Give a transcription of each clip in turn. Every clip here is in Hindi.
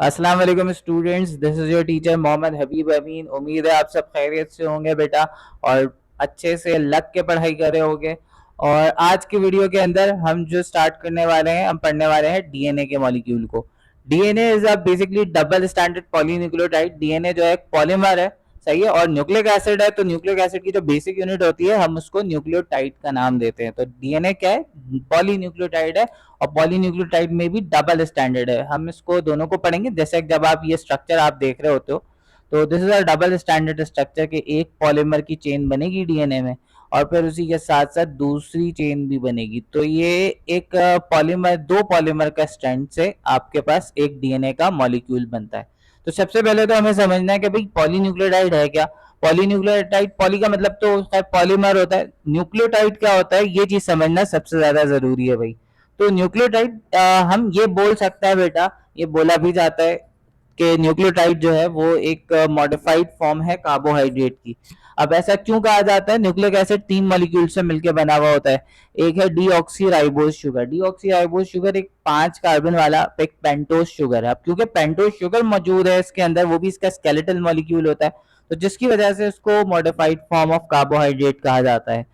अस्सलाम वालेकुम students, this is your teacher Mohammad Habib Amin. उम्मीद है आप सब खैरियत से होंगे बेटा और अच्छे से लग के पढ़ाई कर रहे होंगे। और आज की वीडियो के अंदर हम जो स्टार्ट करने वाले हैं, हम पढ़ने वाले हैं डीएनए के मॉलिक्यूल को। DNA is a basically double standard polynucleotide. DNA जो है एक पॉलीमर है, सही है। और न्यूक्लिक एसिड है, तो न्यूक्लिक एसिड की जो बेसिक यूनिट होती है हम उसको न्यूक्लियोटाइड का नाम देते हैं। तो डीएनए क्या है? पॉलीन्यूक्लियोटाइड है। और पॉलीन्यूक्लियोटाइड में भी डबल स्टैंडर्ड है। हम इसको दोनों को पढ़ेंगे। जैसे जब आप ये स्ट्रक्चर आप देख रहे होते हो, तो this is a double standard structure के एक पॉलीमर की चेन बनेगी डीएनए में, और फिर उसी के साथ साथ दूसरी चेन भी बनेगी। तो ये एक पॉलीमर, दो पॉलीमर का स्ट्रैंड से आपके पास एक डीएनए का मॉलिक्यूल बनता है। तो सबसे पहले तो हमें समझना है कि भाई पॉलीन्यूक्लियोटाइड है क्या। पॉलीन्यूक्लियोटाइड, पॉली का मतलब तो पॉलीमर होता है, न्यूक्लियोटाइड क्या होता है, ये चीज समझना सबसे ज्यादा जरूरी है भाई। तो न्यूक्लियोटाइड हम ये बोल सकते हैं बेटा, ये बोला भी जाता है कि न्यूक्लियोटाइड जो है वो एक मॉडिफाइड फॉर्म है कार्बोहाइड्रेट की। अब ऐसा क्यों कहा जाता है? न्यूक्लिक एसिड तीन मॉलिक्यूल से मिलकर बना हुआ होता है। एक है डीऑक्सीराइबोज शुगर। डीऑक्सीराइबोज शुगर एक 5 कार्बन वाला एक पेंटोज शुगर है। अब क्योंकि पेंटोज शुगर मौजूद है इसके अंदर, वो भी इसका स्केलेटल मॉलिक्यूल होता है, तो जिसकी वजह से इसको मॉडिफाइड फॉर्म ऑफ कार्बोहाइड्रेट कहा जाता है।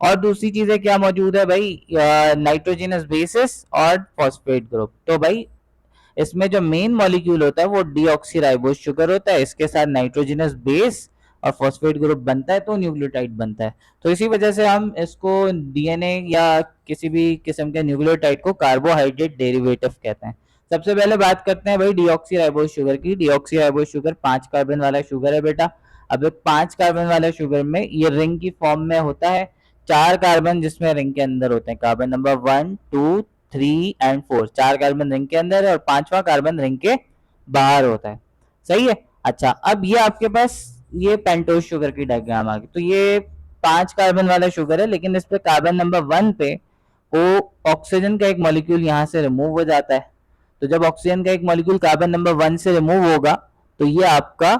और दूसरी चीजें क्या मौजूद है भाई? नाइट्रोजनस बेसिस और फॉस्फेट ग्रुप। तो भाई इसमें जो मेन मॉलिक्यूल होता है वो डीऑक्सीराइबोज शुगर होता है, इसके साथ नाइट्रोजनस बेस और फॉस्फेट ग्रुप बनता है, तो न्यूक्लियोटाइड बनता है। तो इसी वजह से हम इसको डीएनए या किसी भी किस्म के न्यूक्लियोटाइड को कार्बोहाइड्रेट डेरिवेटिव कहते हैं। सबसे पहले बात करते हैं भाई डीऑक्सीराइबोज शुगर की। डीऑक्सीराइबोज शुगर 5 कार्बन वाला शुगर है बेटा। अब एक 5 कार्बन वाले शुगर में ये रिंग की फॉर्म में होता है। 4 कार्बन जिसमें रिंग के अंदर होते हैं, carbon number 1, 2, 3 and 4। 4 carbon ring के अंदर है और 5वां कार्बन रिंग के बाहर होता है, सही है। अच्छा, अब ये आपके पास ये पेंटोज शुगर की डायग्राम आ गई। तो ये 5 कार्बन वाला शुगर है, लेकिन इस पे कार्बन नंबर 1 पे को ऑक्सीजन का एक मॉलिक्यूल यहाँ से रिमूव हो जाता है। तो जब ऑक्सीजन का एक मॉलिक्यूल कार्बन नंबर 1 से रिमूव होगा, तो ये आपका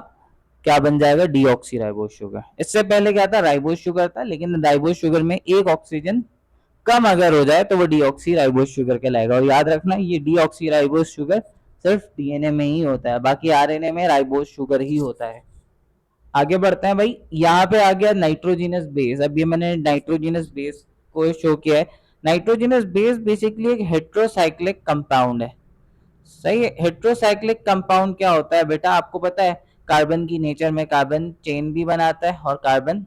क्या बन जाएगा? Deoxy ribose sugar. इससे पहले क्या था? राइबोज शुगर था, लेकिन राइबोज शुगर में एक ऑक्सीजन कम अगर हो जाए तो वो डीऑक्सी राइबोज शुगर कहलाएगा। और याद रखना, ये डीऑक्सी राइबोज शुगर सिर्फ डीएनए में ही होता है, बाकी आरएनए में राइबोज शुगर ही होता है। आगे बढ़ते हैं भाई। यहाँ पे आ गया नाइट्रोजिनस बेस। अब ये मैंने नाइट्रोजिनस बेस को शो किया है। नाइट्रोजिनस बेस बेसिकली एक हेट्रोसाइक्लिक कंपाउंड है, सही है। हेट्रोसाइक्लिक कंपाउंड क्या होता है बेटा, आपको पता है? कार्बन की नेचर में कार्बन चेन भी बनाता है और कार्बन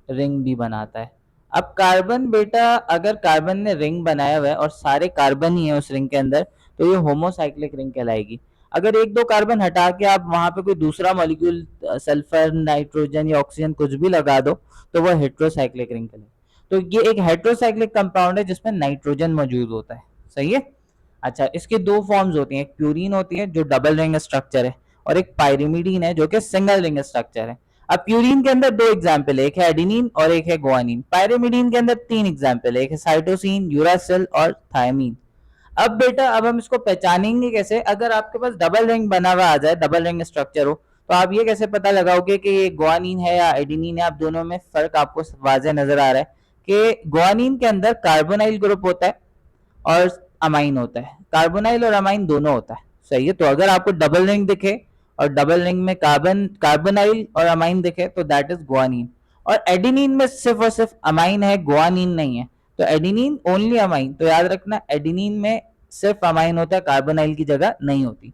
रिंग भी बनाता है। अब कार्बन बेटा, अगर कार्बन ने रिंग बनाया हुआ है और सारे कार्बन ही है उस रिंग के अंदर, तो ये होमोसाइक्लिक रिंग कहलाएगी। अगर एक दो कार्बन हटा के आप वहां पे कोई दूसरा मॉलिक्यूल, सल्फर, नाइट्रोजन या ऑक्सीजन कुछ भी लगा दो, तो वह हेट्रोसाइक्लिक रिंग कहलाएगी। तो ये एक हेट्रोसाइक्लिक कंपाउंड है जिसमें नाइट्रोजन मौजूद होता है, सही है। अच्छा, इसकी दो फॉर्म्स होती हैं। एक प्यूरीन होती है जो डबल रिंग स्ट्रक्चर है, और एक पायरिमिडीन है जो कि सिंगल रिंग स्ट्रक्चर है। अब प्यूरीन के अंदर दो एग्जाम्पल है, एक है एडिनिन और एक है गुआनिन। पायरिमिडीन के अंदर तीन एग्जाम्पल है, एक है साइटोसिन, यूरासिल और थायमीन। अब बेटा, अब हम इसको पहचानेंगे कैसे? अगर आपके पास डबल रिंग बना हुआ आ जाए, डबल रिंग स्ट्रक्चर हो, तो आप ये कैसे पता लगाओगे कि ये गुआनिन है या एडिनिन है? आप दोनों में फर्क आपको वाज़ेह नजर आ रहा है कि गुआनिन के अंदर कार्बोनाइल ग्रुप होता है और अमाइन होता है। कार्बोनाइल और अमाइन दोनों होता है, सही है। तो अगर आपको डबल रिंग दिखे और डबल रिंग में कार्बोनाइल और अमाइन दिखे, तो दैट इज गुआनिन। और एडिनिन में सिर्फ और सिर्फ अमाइन है, गुआनिन नहीं है। तो एडिनिन ओनली अमाइन। तो याद रखना, एडिनिन में सिर्फ अमाइन होता है, कार्बोनाइल की जगह नहीं होती।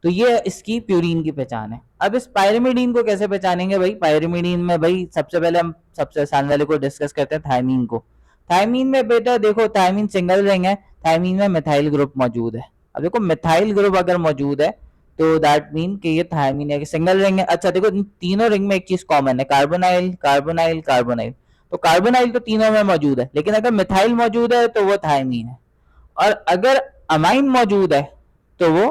तो ये इसकी प्यूरीन की पहचान है। अब इस पायरिमिडीन को कैसे पहचानेंगे भाई? पायरिमिडीन में भाई सबसे पहले हम सबसे आसान वाले को डिस्कस करते हैं, थायमीन को। थायमीन में बेटा देखो, थायमीन सिंगल रिंग है, थायमीन में मिथाइल ग्रुप मौजूद है। अब देखो, मिथाइल ग्रुप अगर मौजूद है तो दैट मीन कि ये थायमीन है, कि सिंगल रिंग है। अच्छा देखो, इन तीनों रिंग में एक चीज कॉमन है, कार्बोनाइल कार्बोनाइल कार्बोनाइल। तो कार्बोनाइल तो तीनों में मौजूद है, लेकिन अगर मिथाइल मौजूद है तो वो थायमीन है। और अगर अमाइन मौजूद है तो वो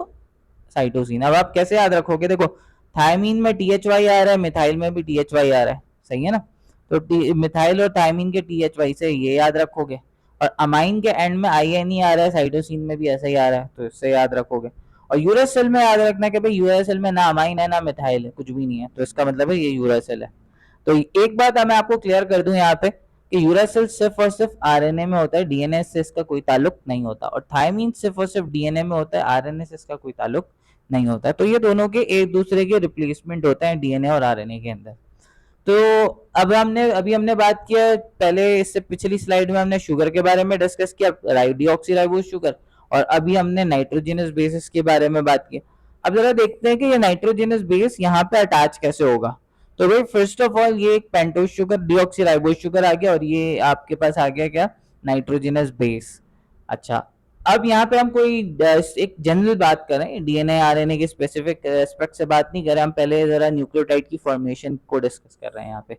साइटोसिन। अब आप कैसे याद रखोगे? देखो, थायमीन में टी एच वाई आ रहा है, मिथाइल में भी टी एच वाई आ रहा है, सही है ना। तो मिथाइल और थायमीन के टी एच वाई से ये याद रखोगे। और अमाइन के एंड में आई एन ई आ रहा है, साइटोसिन में भी ऐसा ही आ रहा है, तो इससे याद रखोगे। और यूरासिल में याद रखना कि भाई यूरासिल में ना अमाइन है ना मिथाइल है, कुछ भी नहीं है, तो इसका मतलब है ये यूरासिल है। तो एक बात मैं आपको क्लियर कर दूं यहाँ पे कि यूरासिल सिर्फ और सिर्फ आरएनए में होता है, डीएनए से इसका कोई ताल्लुक नहीं होता। और थायमीन सिर्फ और सिर्फ डीएनए में होता है, आरएनए से इसका कोई ताल्लुक नहीं होता है। तो ये दोनों के एक दूसरे के रिप्लेसमेंट होते हैं डीएनए और आरएनए के अंदर। तो अब अभी हमने बात किया, पहले इससे पिछली स्लाइड में हमने शुगर के बारे में डिस्कस किया, डीऑक्सीराइबोज शुगर, और अभी हमने नाइट्रोजिनस बेसिस के बारे में बात की। अब जरा देखते हैं कि ये नाइट्रोजिनस बेस यहाँ पे अटैच कैसे होगा। तो भाई फर्स्ट ऑफ ऑल ये एक पेंटोज शुगर डीऑक्सीराइबोज शुगर आ गया, और ये आपके पास आ गया क्या, नाइट्रोजिनस बेस। अच्छा, अब यहाँ पे हम कोई एक जनरल बात करें, डीएनए आरएनए के स्पेसिफिक एस्पेक्ट से बात नहीं कर रहे हम, पहले जरा न्यूक्लियोटाइड की फॉर्मेशन को डिस्कस कर रहे हैं यहाँ पे।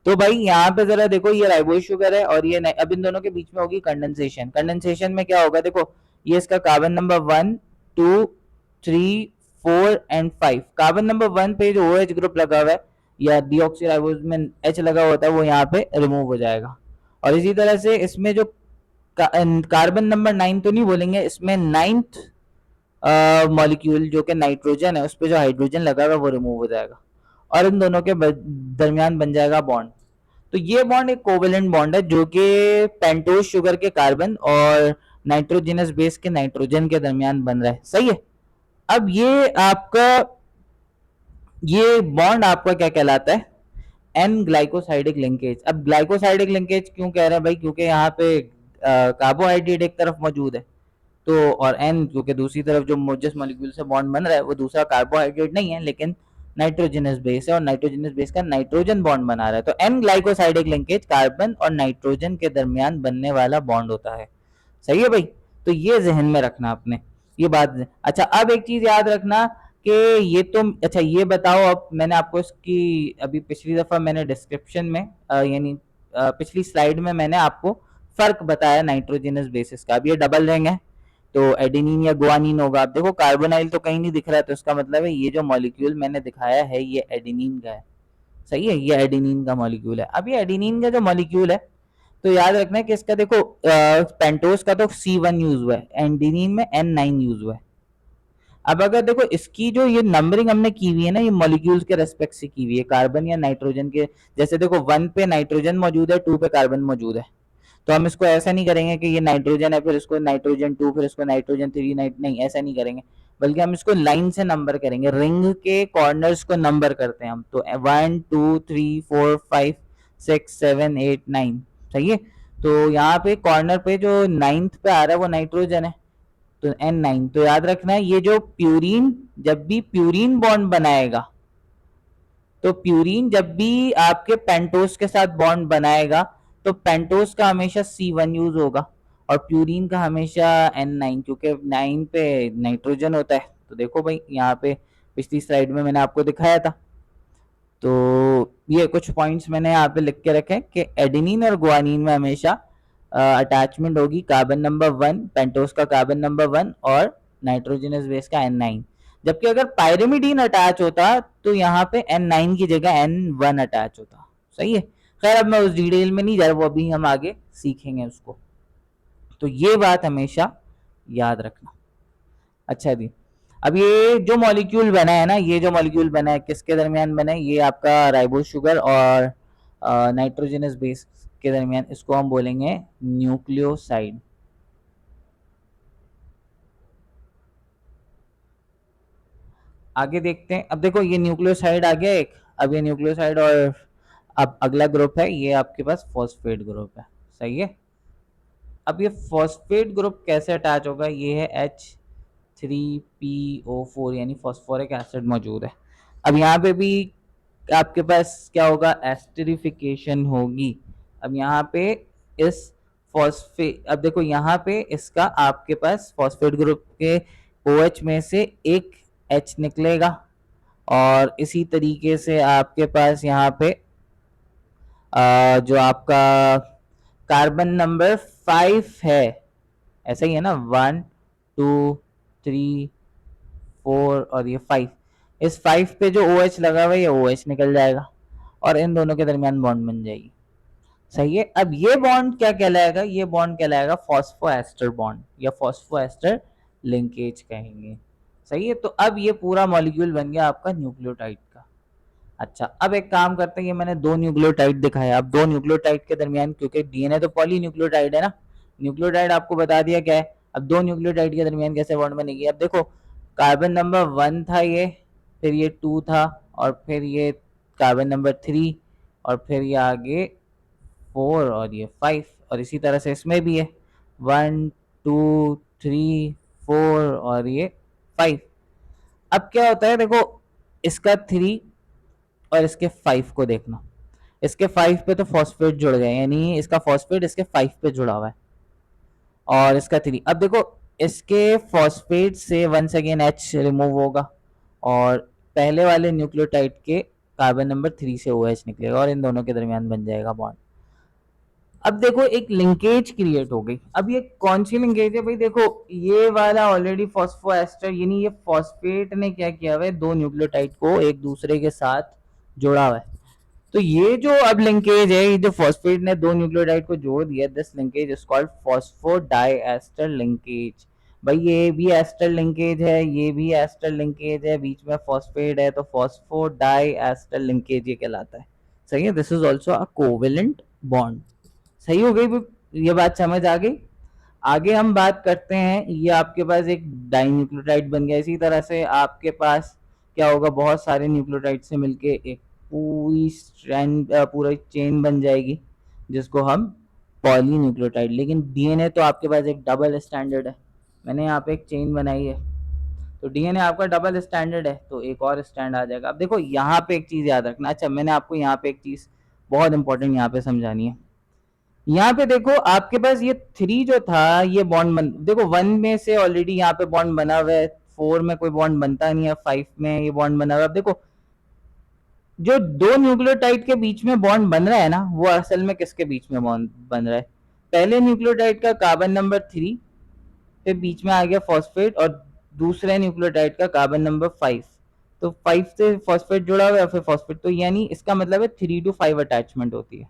तो भाई यहाँ पे जरा देखो, ये राइबोज शुगर है और ये अब इन दोनों के बीच में होगी कंडेंसेशन। कंडेंसेशन में क्या होगा, देखो ये इसका carbon number 1 2 3 4 and 5, carbon number 1 पे जो OH ग्रुप लगा हुआ है या डीऑक्सीराइबोज में H लगा होता है वो यहाँ पे रिमूव हो जाएगा। और इसी तरह से इसमें जो कार्बन नंबर 9 तो नहीं बोलेंगे, इसमें 9th मॉलिक्यूल जो कि नाइट्रोजन है, उस पर जो हाइड्रोजन लगा हुआ है वो रिमूव हो जाएगा, और इन दोनों के दरमियान बन जाएगा बॉन्ड। तो ये बॉन्ड एक कोवेलेंट बॉन्ड है जो कि पेंटोज शुगर के कार्बन और नाइट्रोजनस बेस के नाइट्रोजन के दरमियान बन रहा है। सही है। अब ये बॉन्ड आपका क्या कहलाता है, एन ग्लाइकोसाइडिक लिंकेज। अब ग्लाइकोसाइडिक लिंकेज क्यों कह रहे हैं भाई, क्योंकि यहाँ पे कार्बोहाइड्रेट एक तरफ मौजूद है, तो और एन क्योंकि दूसरी तरफ जो जिस मॉलिक्यूल से बॉन्ड बन रहा है वो दूसरा कार्बोहाइड्रेट नहीं है लेकिन नाइट्रोजनस बेस है, और नाइट्रोजनस बेस का नाइट्रोजन बॉन्ड बना रहा है। तो एन ग्लाइकोसाइडिक लिंकेज कार्बन और नाइट्रोजन के दरमियान बनने वाला बॉन्ड होता है। सही है भाई, तो ये जहन में रखना आपने ये बात। अच्छा, अब एक चीज याद रखना कि ये तो, अच्छा ये बताओ, अब मैंने आपको इसकी अभी पिछली दफा मैंने डिस्क्रिप्शन में यानी पिछली स्लाइड में मैंने आपको फर्क बताया नाइट्रोजनस बेसिस का। अब ये डबल रिंग है तो एडेनिन या गुआनिन होगा। आप देखो कार्बोनाइल तो कहीं नहीं दिख रहा है, तो इसका मतलब है ये जो मॉलिक्यूल मैंने दिखाया है ये एडेनिन का है। सही है, ये एडेनिन का मॉलिक्यूल है। अब ये एडेनिन का जो मॉलिक्यूल है तो याद रखना है कि इसका देखो पेंटोस का तो C1 यूज हुआ है, एडेनिन में N9 यूज हुआ है। अब अगर देखो इसकी जो ये नंबरिंग हमने की हुई है ना, ये मॉलिक्यूल्स के रेस्पेक्ट से की हुई है, कार्बन या नाइट्रोजन के। जैसे देखो 1 पे नाइट्रोजन मौजूद है, 2 पे कार्बन मौजूद है, तो हम इसको ऐसा नहीं करेंगे कि ये नाइट्रोजन है फिर इसको नाइट्रोजन 2 फिर इसको नाइट्रोजन 3 नहीं, ऐसा नहीं करेंगे, बल्कि हम इसको लाइन से नंबर करेंगे, रिंग के कॉर्नर्स को नंबर करते हैं हम। तो 1 2 3 4 5 6 7 8 9। सही है, तो यहाँ पे कॉर्नर पे जो 9th पे आ रहा है वो नाइट्रोजन है, तो N9। तो याद रखना है ये जो प्यूरिन, जब भी प्यूरिन बॉन्ड बनाएगा, तो प्यूरिन जब भी आपके पेंटोस के साथ बॉन्ड बनाएगा तो पेंटोस का हमेशा C1 यूज होगा और प्यूरिन का हमेशा N9, क्योंकि 9 पे नाइट्रोजन होता है। तो देखो भाई यहाँ पे पिछली स्लाइड में मैंने आपको दिखाया था। तो ये कुछ पॉइंट्स मैंने यहाँ पे लिख के रखे कि एडेनिन और गुआनिन में हमेशा अटैचमेंट होगी कार्बन नंबर 1, पेंटोस का कार्बन नंबर 1 और नाइट्रोजनस बेस का N9। जबकि अगर पायरिमिडीन अटैच होता तो यहाँ पे N9 की जगह N1 अटैच होता। सही है, खैर अब मैं उस डिटेल में नहीं जा रहा, वो अभी हम आगे सीखेंगे उसको। तो ये बात हमेशा याद रखना। अच्छा जी, अब ये जो मॉलिक्यूल बना है ना, ये जो मॉलिक्यूल बना है किसके दरमियान बना है, ये आपका राइबोज शुगर और नाइट्रोजनस बेस के दरमियान, इसको हम बोलेंगे न्यूक्लियोसाइड। आगे देखते हैं। अब देखो ये न्यूक्लियोसाइड आ गया एक, अब ये न्यूक्लियोसाइड, और अब अगला ग्रुप है ये आपके पास फॉस्फेट ग्रुप है। सही है, अब ये फॉस्फेट ग्रुप कैसे अटैच होगा, ये है H3PO4 यानी फॉस्फोरिक एसिड मौजूद है। अब यहाँ पे भी आपके पास क्या होगा, एस्टरिफिकेशन होगी। अब यहाँ पे इस फॉस्फेट, अब देखो यहाँ पे इसका आपके पास फॉस्फेट ग्रुप के OH में से एक H निकलेगा, और इसी तरीके से आपके पास यहाँ पे जो आपका कार्बन नंबर 5 है, ऐसा ही है ना, 1 2 3 4 और ये 5, इस 5 पे जो OH लगा हुआ है ये OH निकल जाएगा और इन दोनों के दरमियान बॉन्ड बन जाएगी। सही है, अब ये बॉन्ड क्या कहलाएगा, ये बॉन्ड कहलाएगा फॉस्फोएस्टर बॉन्ड या फॉस्फोएस्टर लिंकेज कहेंगे। सही है, तो अब ये पूरा मॉलिक्यूल बन गया आपका न्यूक्लियोटाइड का। अच्छा, अब एक काम करते हैं, ये मैंने 2 न्यूक्लियोटाइड दिखाया, अब 2 न्यूक्लियोटाइड के दरमियान, क्योंकि डीएनए तो पॉली न्यूक्लियोटाइड है ना, न्यूक्लियोटाइड आपको बता दिया क्या है, अब 2 न्यूक्लियोटाइड के दरमियान कैसे बॉन्ड बनेगी। अब देखो कार्बन नंबर 1 था ये, फिर ये 2 था, और फिर ये कार्बन नंबर 3, और फिर ये आगे 4 और ये 5, और इसी तरह से इसमें भी है 1 2 3 4 और ये 5। अब क्या होता है देखो, इसका 3 और इसके 5 को देखना, इसके 5 पे तो फॉस्फेट जुड़ गए, यानी इसका फॉस्फेट इसके 5 पे जुड़ा हुआ है, और इसका 3। अब देखो इसके फॉस्फेट से वंस अगेन H रिमूव होगा, और पहले वाले न्यूक्लियोटाइड के कार्बन नंबर 3 से OH निकलेगा, और इन दोनों के दरमियान बन जाएगा बॉन्ड। अब देखो एक लिंकेज क्रिएट हो गई। अब ये कौन सी लिंकेज है भाई, देखो ये वाला ऑलरेडी फॉस्फोएस्टर, यानी ये फॉस्फेट ने क्या किया हुआ है, दो न्यूक्लियोटाइड को एक दूसरे के साथ जोड़ा हुआ है। तो ये जो अब लिंकेज है, ये जो फॉस्फेट ने दो न्यूक्लियोटाइड को जोड़ दिया, this linkage is called phosphodiester linkage. भाई ये भी एस्टर लिंकेज है, ये भी एस्टर लिंकेज है, बीच में फॉस्फेट है, तो फॉस्फोडाइएस्टर लिंकेज ये कहलाता है। सही है, this is also a covalent bond. सही हो गई, ये बात समझ आ गई। आगे हम बात करते हैं, ये आपके पास एक डाइन्यूक्लियोटाइड बन गया। इसी तरह से आपके पास क्या होगा, बहुत सारे न्यूक्लियोटाइड से मिलके एक पूरी स्ट्रैंड पूरा चेन बन जाएगी, जिसको हम पॉलीन्यूक्लियोटाइड। लेकिन डीएनए तो आपके पास एक डबल स्टैंडर्ड है, मैंने यहाँ पे एक चेन बनाई है, तो डीएनए आपका डबल स्टैंडर्ड है, तो एक और स्टैंड आ जाएगा। अब देखो यहाँ पे एक चीज याद रखना, अच्छा मैंने आपको यहाँ पे एक चीज बहुत इंपॉर्टेंट यहाँ पे समझानी है। यहाँ पे देखो आपके पास ये 3 जो था, ये बॉन्ड बन, देखो 1 में से ऑलरेडी यहाँ पे बॉन्ड बना हुआ है, 4 में कोई बॉन्ड बनता नहीं है, 5 में ये बॉन्ड बना हुआ है। देखो जो दो न्यूक्लियोटाइड के बीच में बॉन्ड बन रहा है ना, वो असल में किसके बीच में बॉन्ड बन रहा है, पहले न्यूक्लियोटाइड का कार्बन नंबर 3, फिर बीच में आ गया फॉस्फेट, और दूसरे न्यूक्लियोटाइड का कार्बन नंबर 5, तो 5 से फॉस्फेट जुड़ा हुआ है, फिर फॉस्फेट, तो यानी इसका मतलब है 3 to 5 अटैचमेंट होती है।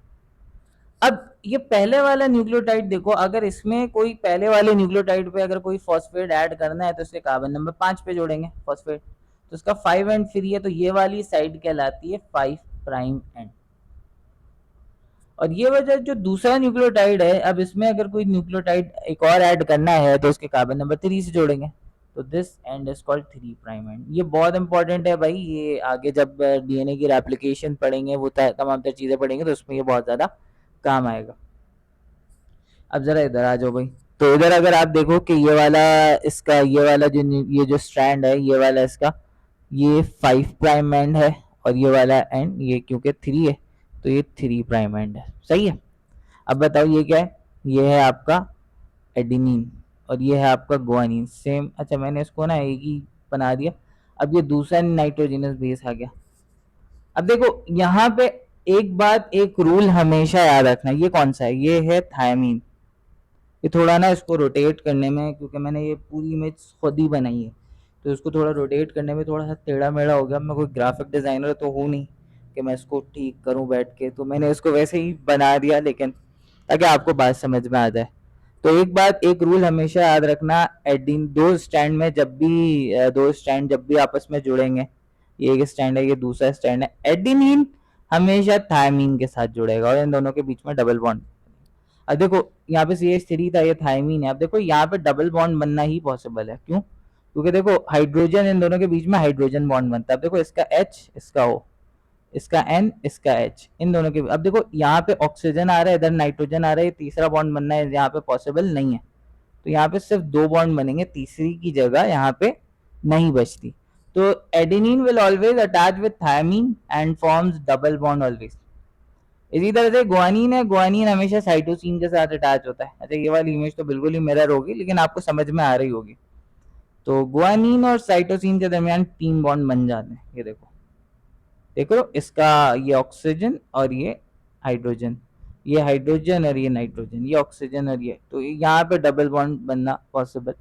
अब ये पहले वाला न्यूक्लियोटाइड देखो, अगर इसमें कोई पहले वाले न्यूक्लियोटाइड पे अगर कोई फॉस्फेट ऐड करना है, तो इसके कार्बन नंबर 5 पे जोड़ेंगे फॉस्फेट, तो इसका 5 एंड फ्री है, तो ये वाली साइड कहलाती है 5 प्राइम एंड। और ये वजह जो दूसरा न्यूक्लियोटाइड है, अब इसमें अगर कोई न्यूक्लियोटाइड एक और ऐड करना है, तो उसके कार्बन नंबर 3 से जोड़ेंगे, तो this and is called 3 prime and. ये बहुत इंपॉर्टेंट है भाई, ये आगे जब डीएनए की रेप्लिकेशन पढ़ेंगे, वो तमाम तर चीजें पढ़ेंगे, तो उसमें ये बहुत ज्यादा काम आएगा। अब जरा इधर आ जाओ भाई, तो इधर अगर आप देखो कि ये वाला इसका, ये वाला जो ये जो स्ट्रैंड है, ये वाला इसका, ये 5 प्राइम एंड है, और ये वाला एंड ये क्योंकि 3 है, तो ये 3 प्राइम एंड है। सही है। अब बताओ ये क्या है, ये है आपका एडिनिन, और ये है आपका गुआनिन, सेम। अच्छा मैंने इसको ना एक ही बना दिया। अब ये दूसरा नाइट्रोजनस बेस आ गया। अब देखो यहाँ पे एक बात, एक रूल हमेशा याद रखना, ये कौन सा है, ये है थायमीन। ये थोड़ा ना इसको रोटेट करने में, क्योंकि मैंने ये पूरी इमेज खुद ही बनाई है, तो इसको थोड़ा रोटेट करने में थोड़ा सा टेढ़ा मेढ़ा हो गया। मैं कोई ग्राफिक डिज़ाइनर तो हूँ नहीं कि मैं इसको ठीक करूँ बैठ के, तो मैंने इसको वैसे ही बना दिया, लेकिन ताकि आपको बात समझ में आ जाए। तो एक बात, एक रूल हमेशा याद रखना, एडिन दो स्टैंड में जब भी दो स्टैंड जब भी आपस में जुड़ेंगे, ये एक स्टैंड है, ये दूसरा स्टैंड है, एडिनिन हमेशा थायमीन के साथ जुड़ेगा, और इन दोनों के बीच में डबल बॉन्ड। अब देखो यहाँ पे CH3 था, ये थायमीन है। अब देखो यहाँ पे डबल बॉन्ड बनना ही पॉसिबल है, क्यों, क्योंकि देखो हाइड्रोजन, इन दोनों के बीच में हाइड्रोजन बॉन्ड बनता है। अब देखो इसका H, इसका O, इसका N, इसका H, इन दोनों के, अब देखो यहाँ पे ऑक्सीजन आ रहा है, इधर नाइट्रोजन आ रहा है, तीसरा बॉन्ड बनना है यहाँ पे पॉसिबल नहीं है, तो यहाँ पे सिर्फ 2 बॉन्ड बनेंगे, तीसरी की जगह यहाँ पे नहीं बचती। तो adenine will always attach with thymine and forms double bond always. इसी तरह से ग्वानिन है, ग्वानिन हमेशा साइटोसिन के साथ अटैच होता है। अच्छा ये वाली इमेज तो बिल्कुल ही मिरर होगी, लेकिन आपको समझ में आ रही होगी। तो ग्वानिन और साइटोसिन के दरमियान 3 बॉन्ड बन जाते हैं, ये देखो, देख लो इसका, ये ऑक्सीजन और ये हाइड्रोजन, ये हाइड्रोजन और ये नाइट्रोजन, ये ऑक्सीजन और ये, तो यहाँ पे डबल बॉन्ड बनना पॉसिबल।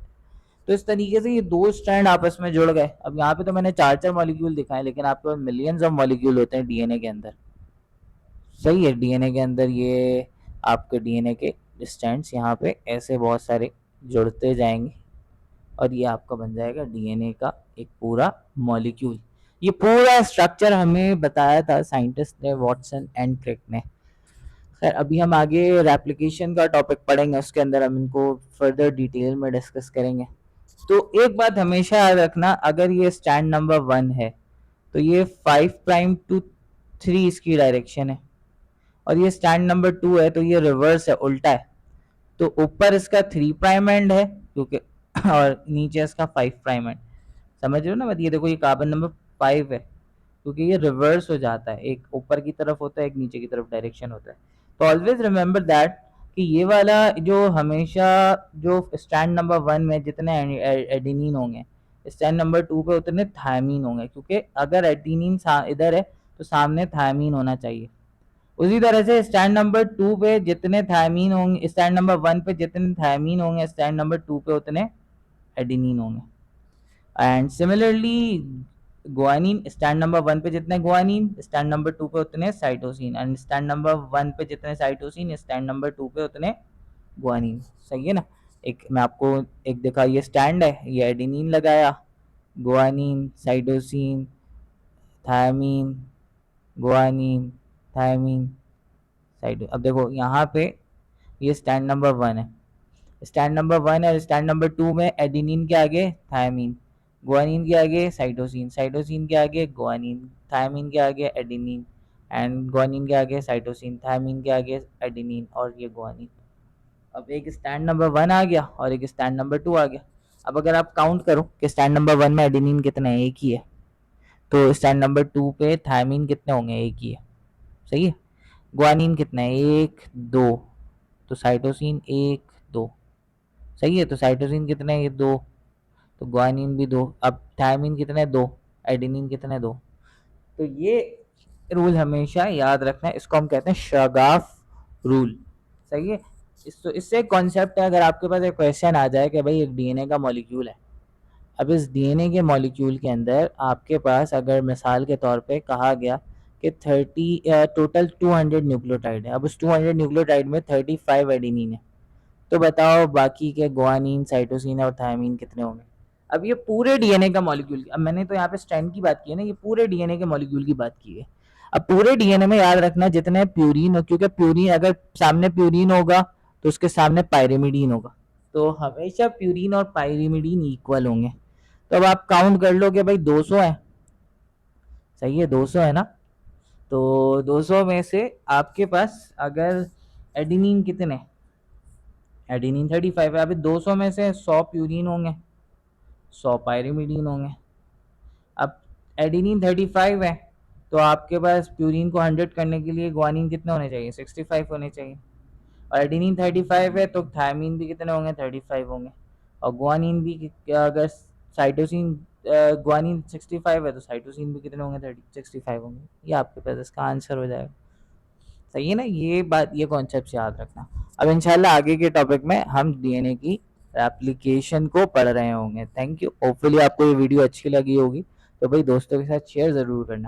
तो इस तरीके से ये दो स्ट्रैंड आपस में जुड़ गए। अब यहाँ पे तो मैंने 4 मॉलिक्यूल दिखाए, लेकिन आपके पास मिलियंस ऑफ मॉलिक्यूल होते हैं डीएनए के अंदर। सही है, डीएनए के अंदर ये आपके डीएनए के स्ट्रैंड्स यहाँ पे ऐसे बहुत सारे जुड़ते जाएंगे, और ये आपका बन जाएगा डीएनए का एक पूरा मॉलिक्यूल। ये पूरा स्ट्रक्चर हमें बताया था साइंटिस्ट ने, वॉटसन एंड क्रिक ने। खैर अभी हम आगे रेप्लिकेशन का टॉपिक पढ़ेंगे, उसके अंदर हम इनको फर्दर डिटेल में डिस्कस करेंगे। तो एक बात हमेशा याद रखना, अगर ये स्टैंड नंबर 1 है तो ये 5 प्राइम टू 3 इसकी डायरेक्शन है, और ये स्टैंड नंबर 2 है तो ये रिवर्स है, उल्टा है। तो ऊपर इसका 3 प्राइम एंड है क्योंकि और नीचे इसका 5 प्राइम एंड। समझ रहे हो ना बात? ये देखो, ये कार्बन नंबर 5 है क्योंकि ये रिवर्स हो जाता है, एक ऊपर की तरफ होता है, एक नीचे की तरफ डायरेक्शन होता है। तो ऑलवेज रिमेंबर दैट कि ये वाला जो हमेशा जो स्टैंड नंबर 1 में जितने एडेनिन होंगे, स्टैंड नंबर 2 पे उतने थायमीन होंगे, क्योंकि अगर एडेनिन इधर है तो सामने थायमीन होना चाहिए। उसी तरह से स्टैंड नंबर 2 पे जितने थायमीन होंगे, स्टैंड नंबर 1 पे जितने थायमीन होंगे, स्टैंड नंबर 2 पे उतने एडेनिन होंगे। And similarly guanine, stand number 1 पे जितने ग्वानिन, स्टैंड नंबर 2 पे उतने साइटोसिन, एंड स्टैंड नंबर 1 पे जितने साइटोसिन, स्टैंड नंबर 2 पे उतने ग्वानिन। सही है ना? एक मैं आपको एक दिखा, ये स्टैंड है, ये एडेनिन लगाया, guanine, cytosine, thymine, guanine, thymine, cyto. अब देखो यहाँ पे ये स्टैंड नंबर 1 है, स्टैंड नंबर 1 और स्टैंड नंबर 2 में एडेनिन के आगे थायमीन, ग्वानिन के आगे साइटोसिन, साइटोसिन के आगे ग्वानिन, थायमीन के आगे एडेनिन, एंड ग्वानिन के आगे साइटोसिन, थायमीन के आगे एडेनिन, और ये ग्वानिन। अब एक स्टैंड नंबर 1 आ गया और एक स्टैंड नंबर 2 आ गया। अब अगर आप काउंट करो कि स्टैंड नंबर 1 में एडेनिन कितने हैं, एक ही है, तो स्टैंड नंबर 2 पे थायमीन कितने होंगे, एक ही है। सही है। ग्वानिन कितने हैं, 1 2, तो साइटोसिन 1 2। सही है। तो साइटोसिन कितने हैं, ये 2, तो ग्वानिन भी 2। अब थायमीन कितने, 2, एडेनिन कितने, 2। तो ये रूल हमेशा याद रखना है, इसको हम कहते हैं शगाफ रूल। सही है। इससे कॉन्सेप्ट है, अगर आपके पास एक क्वेश्चन आ जाए कि भाई एक डीएनए का मॉलिक्यूल है, अब इस डीएनए के मॉलिक्यूल के अंदर आपके पास अगर मिसाल के तौर पे कहा गया कि 30 टोटल 200 न्यूक्लियोटाइड है, अब उस 200 न्यूक्लियोटाइड में 35 एडेनिन है, तो बताओ बाकी के ग्वानिन, साइटोसिन और थायमीन कितने होंगे। अब ये पूरे डीएनए का मॉलिक्यूल, अब मैंने तो यहाँ पे स्ट्रैंड की बात की है ना, ये पूरे डीएनए के मॉलिक्यूल की बात की है। अब पूरे डीएनए में याद रखना जितने प्यूरिन हो, क्योंकि प्यूरिन अगर सामने प्यूरिन होगा तो उसके सामने पायरिमिडीन होगा, तो हमेशा प्यूरिन और पायरिमिडीन इक्वल होंगे। तो अब आप काउंट कर लो कि भाई 200 है। सही है, 200 है ना? तो 200 में से आपके पास अगर एडेनिन कितने, एडेनिन 35 है, अभी 200 में से 100 प्यूरिन होंगे, 100 पायरिमिडीन होंगे। अब एडेनिन 35 है तो आपके पास प्यूरिन को 100 करने के लिए ग्वानिन कितने होने चाहिए, 65 होने चाहिए। और एडेनिन 35 है तो थायमीन भी कितने होंगे, 35 होंगे। और ग्वानिन भी अगर साइटोसिन, ग्वानिन 65 है तो साइटोसिन भी कितने होंगे, 65 होंगे। ये आपके पास इसका आंसर हो जाएगा। सही है ना? ये बात, ये कॉन्सेप्ट याद रखना। अब इंशाल्लाह आगे के टॉपिक में हम डीएनए की एप्लीकेशन को पढ़ रहे होंगे। Thank you. होपफुली आपको ये वीडियो अच्छी लगी होगी, तो भाई दोस्तों के साथ शेयर ज़रूर करना।